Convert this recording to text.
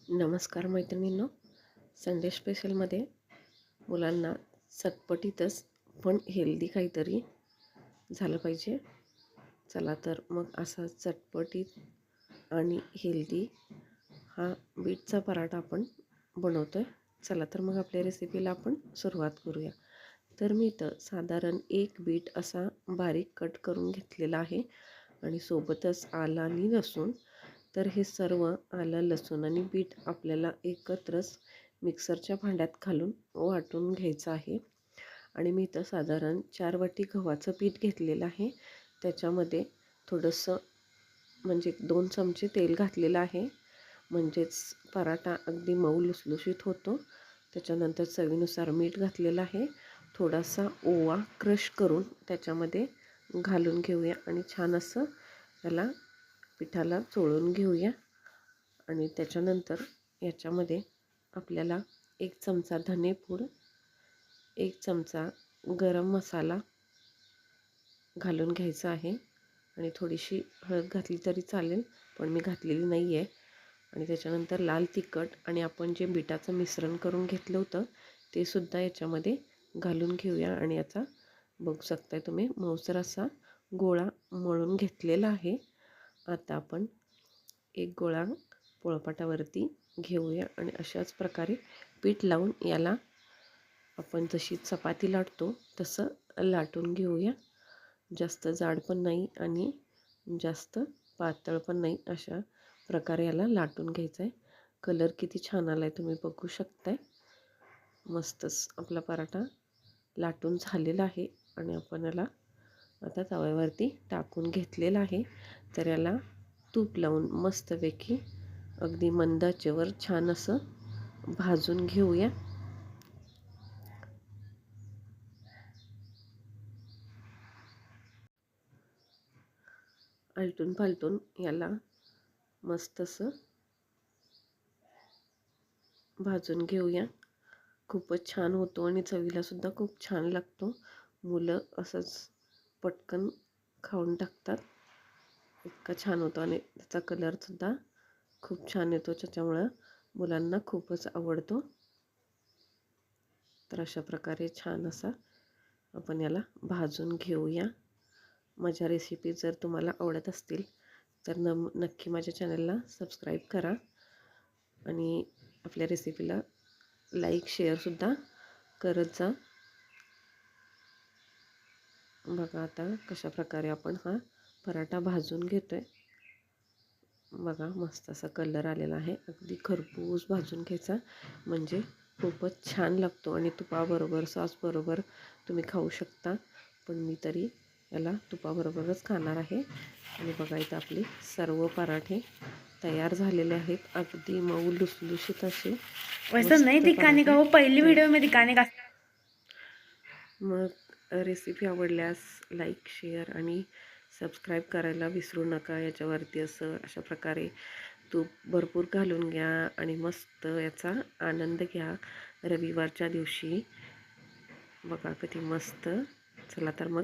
नमस्कार मैत्रिणींनो, संडे स्पेशलमध्ये मुलांना चटपटीतच पण हेल्दी काहीतरी झालं पाहिजे. चला तर मग असा चटपटीत आणि हेल्दी हा बीटचा पराठा आपण बनवतो आहे. चला तर मग आपल्या रेसिपीला आपण सुरुवात करूया. तर मी इथं साधारण एक बीट असा बारीक कट करून घेतलेला आहे आणि सोबतच आलं आणि लसूण. तर हे सर्व आलं, लसूण आणि बीट आपल्याला एकत्रच मिक्सरच्या भांड्यात घालून वाटून घ्यायचं आहे. आणि मी इथं साधारण 4 वाटी गव्हाचं पीठ घेतलेलं आहे. त्याच्यामध्ये थोडंसं म्हणजे 2 चमचे तेल घातलेलं आहे, म्हणजेच पराठा अगदी मऊ लुसलुशीत होतो. त्याच्यानंतर चवीनुसार मीठ घातलेलं आहे. थोडासा ओवा क्रश करून त्याच्यामध्ये घालून घेऊया आणि छान असं त्याला पिठाला चोळून घेऊया. आणि त्याच्यानंतर याच्यामध्ये आपल्याला 1 चमचा धनेपूड, 1 चमचा गरम मसाला घालून घ्यायचा आहे आणि थोडीशी हळद घातली तरी चालेल, पण मी घातलेली नाही आहे. आणि त्याच्यानंतर लाल तिखट आणि आपण जे बीटाचं मिश्रण करून घेतलं होतं ते सुद्धा याच्यामध्ये घालून घेऊया. आणि याचा बघू शकताय तुम्ही मऊसर असा गोळा मळून घेतलेला आहे. आता आपण एक गोळा पोळपाटावरती घेऊया आणि अशाच प्रकारे पीठ लावून याला आपण जशी चपाती लाटतो तसं लाटून घेऊया. जास्त जाड पण नाही आणि जास्त पातळ पण नाही, अशा प्रकारे याला लाटून घ्यायचं आहे. कलर किती छान आला आहे तुम्ही बघू शकताय. मस्तच आपला पराठा लाटून झालेला आहे आणि आपण याला आता तव्यावरती टाकून घेतलेला आहे. तर याला तूप लावून मस्तपैकी अगदी मंद आचेवर छान असं भाजून घेऊया. आलटून पालटून याला मस्त असं भाजून घेऊया. खूपच छान होतो आणि चवीला सुद्धा खूप छान लागतो. मुलं असंच पटकन खाऊन टाकतात, इतका छान होतो आणि त्याचा कलरसुद्धा खूप छान येतो, त्याच्यामुळं मुलांना खूपच आवडतो. तर अशा प्रकारे छान असा आपण याला भाजून घेऊया. माझ्या रेसिपी जर तुम्हाला आवडत असतील तर नक्की माझ्या चॅनलला सबस्क्राईब करा आणि आपल्या रेसिपीला लाईक शेअरसुद्धा करत जा. बघा आता कशा प्रकारे आपण हा पराठा भाजून घेतो आहे. बघा मस्त असा कलर आलेला आहे. अगदी खरपूस भाजून घ्यायचा म्हणजे खूपच छान लागतो आणि तुपाबरोबर सॉसबरोबर तुम्ही खाऊ शकता, पण मी तरी याला तुपाबरोबरच खाणार आहे. आणि बघा इथं आपले सर्व पराठे तयार झालेले आहेत, अगदी मऊ लुसलुशीत असे. वैसा नहीं दिखाने का, वो पहली वीडियो में दिखाने का. मग रेसिपी आवडल्यास लाईक शेअर आणि सबस्क्राईब करायला विसरू नका. याच्यावरती अशा प्रकारे तूप भरपूर घालून घ्या आणि मस्त याचा आनंद घ्या रविवारच्या दिवशी. बघा किती मस्त. चला तर मग